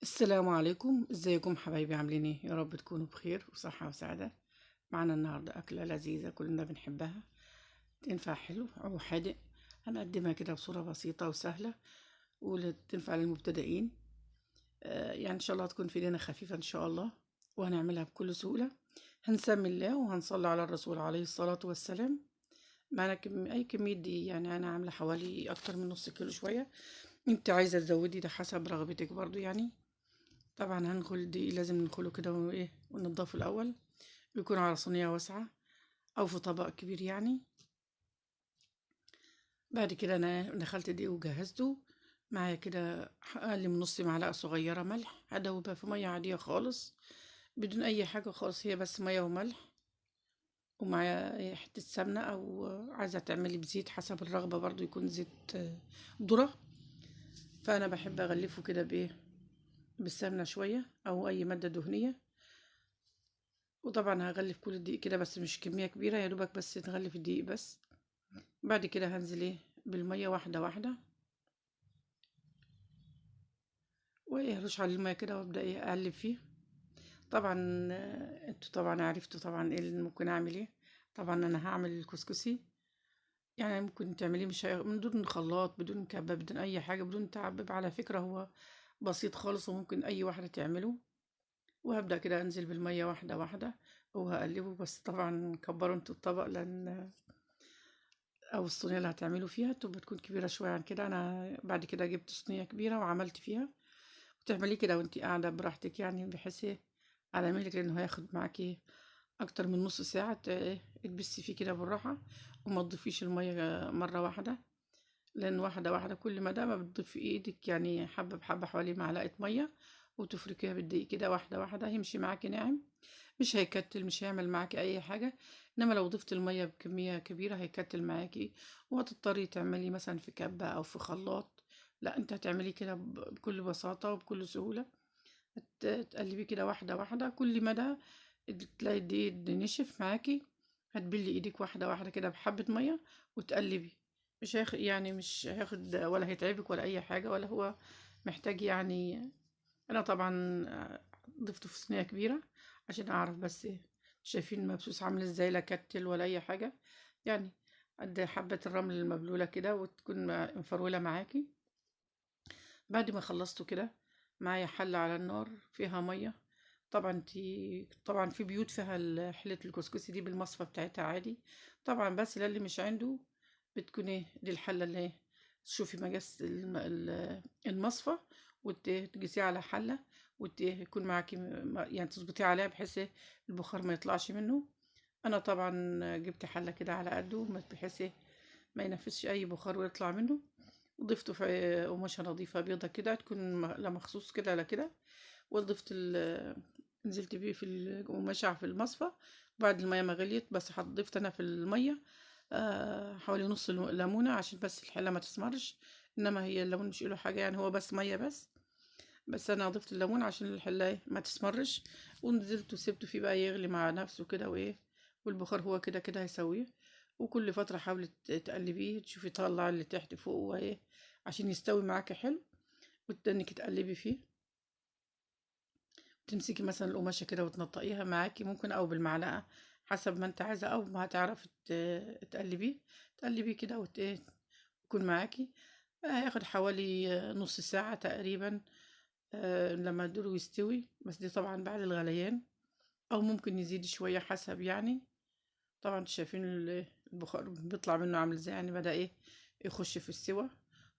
السلام عليكم، ازيكم حبايبي؟ عاملين ايه؟ يا رب تكونوا بخير وصحة وسعادة. معنا النهاردة أكلة لذيذة كلنا بنحبها، تنفع حلو أو حادق. هنقدمها كده بصورة بسيطة وسهلة وتنفع للمبتدئين. يعني إن شاء الله تكون في ايدينا خفيفة إن شاء الله، وهنعملها بكل سهولة. هنسمي الله وهنصلي على الرسول عليه الصلاة والسلام. معنا أي كمية دي، يعني أنا عاملة حوالي أكتر من نص كيلو شوية. انت عايزة تزودي ده حسب رغبتك برضو يعني. طبعا هنخل دي لازم نخله كده وايه وننضفه الاول، بيكون على صينيه واسعه او في طبق كبير يعني. بعد كده انا دخلت دي وجهزته معايا كده، اقل من نص معلقه صغيره ملح، هدوبها في ميه عاديه خالص بدون اي حاجه خالص، هي بس ميه وملح. ومعايا حته سمنه، او عايزه تعملي بزيت حسب الرغبه برضو، يكون زيت ذره. فانا بحب اغلفه كده بايه، بالسمنه شويه او اي ماده دهنيه. وطبعا هغلف كل الدقيق كده، بس مش كمية كبيرة، يا دوبك بس نغلف الدقيق بس. بعد كده هنزل ايه بالمية واحدة واحدة، وايه هرش على المية كده وابدأ ايه اقلب فيه. طبعا انتوا طبعا عرفتوا طبعا ايه اللي ممكن اعمل ايه. طبعا انا هعمل الكسكسي، يعني ممكن تعمليه مش من دون خلاط، بدون كبة، بدون اي حاجة، بدون تعبب. على فكرة هو بسيط خالص وممكن اي واحدة تعمله. وهبدأ كده انزل بالمية واحدة واحدة وهقلبه، بس طبعا كبروا انتوا الطبق، لان او الصينيه اللي هتعملوا فيها تبقى تكون كبيره شويه عن كده. انا بعد كده جبت صينيه كبيره وعملت فيها. وتعمليه كده وانتي قاعده براحتك، يعني بحيث ايه على مهلك، لانه هياخد معاكي اكتر من نص ساعه. تبسي فيه كده بالراحه، وما تضيفيش الميه مره واحده، لان واحده واحده كل ما بتضيفي ايدك يعني حبه بحبه حوالي معلقه ميه، وتفركيها بالدقيق كده واحده واحده، هيمشي معاكي ناعم، مش هيكتل، مش هيعمل معاكي اي حاجه. انما لو ضفت الميه بكميه كبيره هيكتل معاكي، وهتضطري تعملي مثلا في كبه او في خلاط. لا، انت هتعمليه كده بكل بساطه وبكل سهوله. تقلبيه كده واحده واحده، كل مدى تلاقي الدقيق نشف معاكي، هتبلي ايدك واحده واحده كده بحبه ميه وتقلبي. مش هياخد ولا هيتعبك ولا اي حاجه، ولا هو محتاج يعني. انا طبعا ضفته في صينيه كبيره عشان اعرف بس إيه. شايفين المبسوس عامل ازاي؟ لا كتل ولا اي حاجه يعني، قد حبه الرمل المبلوله كده، وتكون مفروله معاكي. بعد ما خلصته كده، معايا حله على النار فيها ميه. طبعا في بيوت فيها حله الكسكسي دي بالمصفى بتاعتها عادي. طبعا بس للي مش عنده، بتكون ايه دي الحله اللي تشوفي مقاس المصفى، وتقيسيه على حله، ويكون معاكي يعني تظبطيه عليها بحيث البخار ما يطلعش منه. انا طبعا جبت حله كده على قده، بحيث ما ينفذش اي بخار ويطلع منه. وضفته في قماشة نظيفة بيضة كده، تكون لا مخصوص كده لا كده. وضفت نزلت بيه في القماشة في المصفى. بعد المية ما غليت، بس ضفت أنا في المية حوالي نص ليمونة عشان بس الحلة ما تسمرش. إنما هي الليمون مش له حاجة يعني، هو بس مية بس. بس أنا ضفت الليمون عشان الحلة ما تسمرش. ونزلت وسبته فيه بقى يغلي مع نفسه كده وإيه، والبخار هو كده كده هيسويه. وكل فترة حاولي تقلبيه، تشوفي طلع اللي تحت فوق وإيه، عشان يستوي معاكي حلو. وتدنك تقلبي فيه، تمسكي مثلا القماشة كده وتنطقيها معاكي ممكن، او بالمعلقة حسب ما انت عايزة، او ما هتعرفي تقلبيه. تقلبيه كده يكون معاكي. هياخد حوالي نص ساعة تقريبا لما الدور يستوي، بس دي طبعا بعد الغليان، او ممكن يزيد شوية حسب يعني. طبعا انتوا شايفين البخار بيطلع منه عامل ازاي، يعني بدأ يخش في السوا.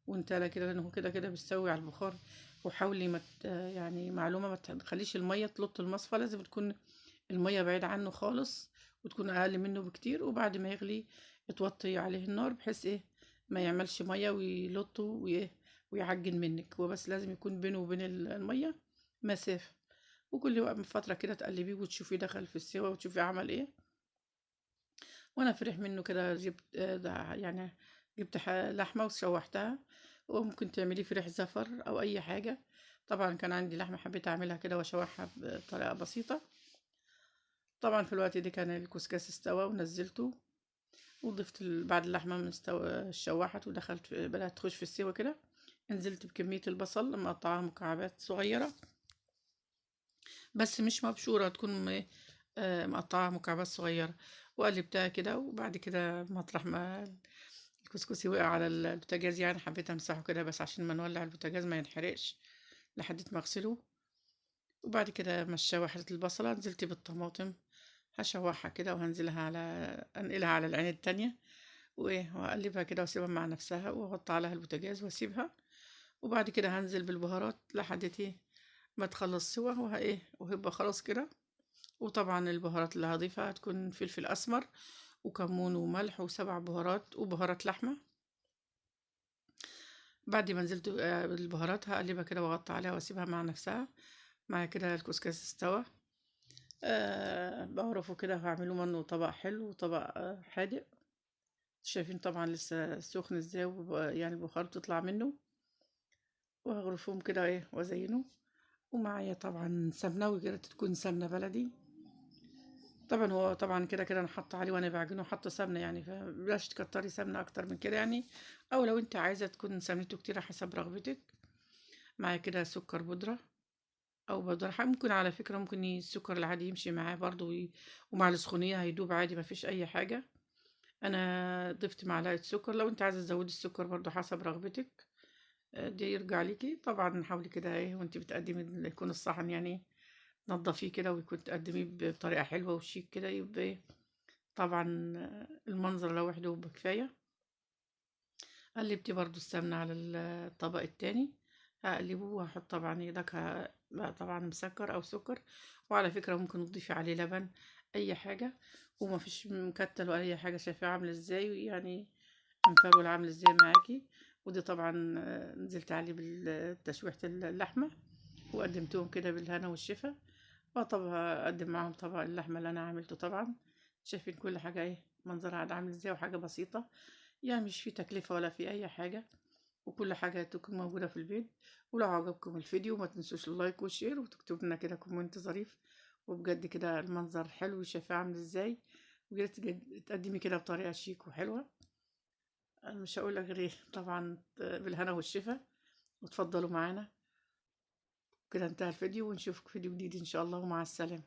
وانت لا كده، لانه كده كده بيستوي على البخار. وحاولي ما يعني معلومة، ما تخليش المية تلط المصفى، لازم تكون المية بعيدة عنه خالص، وتكون اقل منه بكتير. وبعد ما يغلي توطي عليه النار، بحيث ما يعملش مية ويلط ويعجن منك. هو بس لازم يكون بينه وبين المية مسافة. وكل وقت من فترة كده تقلبيه وتشوفيه دخل في السوا، وتشوفيه عمل ايه. وانا فرح منه كده جبت يعني جبت لحمة وشوحتها. وممكن تعمليه فريح زفر او اي حاجة. طبعا كان عندي لحمة حبيت اعملها كده واشوحها بطريقة بسيطة. طبعا في الوقت ده كان الكسكس استوى ونزلته. وضفت بعد اللحمة من استوى شوحت ودخلت بدأت تخش في السوا كده. نزلت بكمية البصل مقطعها مكعبات صغيرة، بس مش مبشورة، تكون مقطعاها مكعبات صغيرة، وقلبتها كده. وبعد كده مطرح ما الكسكسي وقع على البوتاجاز، يعني حبيت امسحه كده بس عشان ما نولع البوتاجاز ما ينحرقش لحد ما اغسله. وبعد كده مشى واحدة البصلة، نزلت بالطماطم هشوحها كده، وهنزلها على انقلها على العين التانية، واقلبها كده واسيبها مع نفسها، واغطي عليها البوتاجاز واسيبها. وبعد كده هنزل بالبهارات لحد ما تخلص سوا، وهيبقى خلاص كده. وطبعا البهارات اللي هضيفها هتكون فلفل اسمر وكمون وملح وسبع بهارات وبهارات لحمة. بعد ما نزلت بالبهارات هقلبها كده واغطي عليها واسيبها مع نفسها. مع كده الكسكس استوى. بعرفه كده، هعمله منه طبق حلو وطبق حادق. شايفين طبعا لسه سخن ازاي، يعني البخار بتطلع منه. وهغرفهم كده وازينه. ومعايا طبعا سمنة، وكده تكون سمنة بلدي. طبعا هو طبعا كده كده انا حاطه عليه وانا بعجنه حاطه سمنه، يعني فبلاش تكتري سمنه اكتر من كده يعني. او لو انت عايزه تكون سمنته كتير حسب رغبتك. معايا كده سكر بودره او بودره ممكن، على فكره ممكن السكر العادي يمشي معاه برضو، ومع السخونيه هيدوب عادي، ما فيش اي حاجه. انا ضفت معلقه سكر، لو انت عايزه تزودي السكر برضو حسب رغبتك. دي يرجع ليكي طبعا. حاولي كده وانت بتقدمي يكون الصحن يعني تنضفيه كده، ويكون تقدميه بطريقه حلوه وشيك كده، يبقى طبعا المنظر لوحده يبقى كفايه. قلبتي برضو السمنه على الطبق التاني، هقلبه وهحط طبعا بقى طبعا مسكر او سكر. وعلى فكره ممكن تضيفي عليه لبن، اي حاجه. وما فيش مكتل ولا اي حاجه. شايفاه عامل ازاي يعني، مفرول عامل ازاي معاكي. ودي طبعا نزلت عليه بتشويحة اللحمة، وقدمتهم كده بالهنا والشفا. وطبعا اقدم معاهم طبق اللحمة اللي انا عملته طبعا. شايفين كل حاجة منظرها عامل ازاي، وحاجة بسيطة يعني، مش في تكلفة ولا في اي حاجة. وكل حاجة تكون موجودة في البيت. ولو عجبكم الفيديو ما تنسوش اللايك والشير، وتكتبوا لنا كده كومنت ظريف. وبجد كده المنظر حلو، شايفاه عامل ازاي. وجيت تقدمي كده بطريقة شيك وحلوة. أنا مش هاقول لك غير طبعًا بالهنا والشفا، واتفضلوا معانا. كده انتهى الفيديو، ونشوفكم فيديو جديد إن شاء الله، ومع السلامة.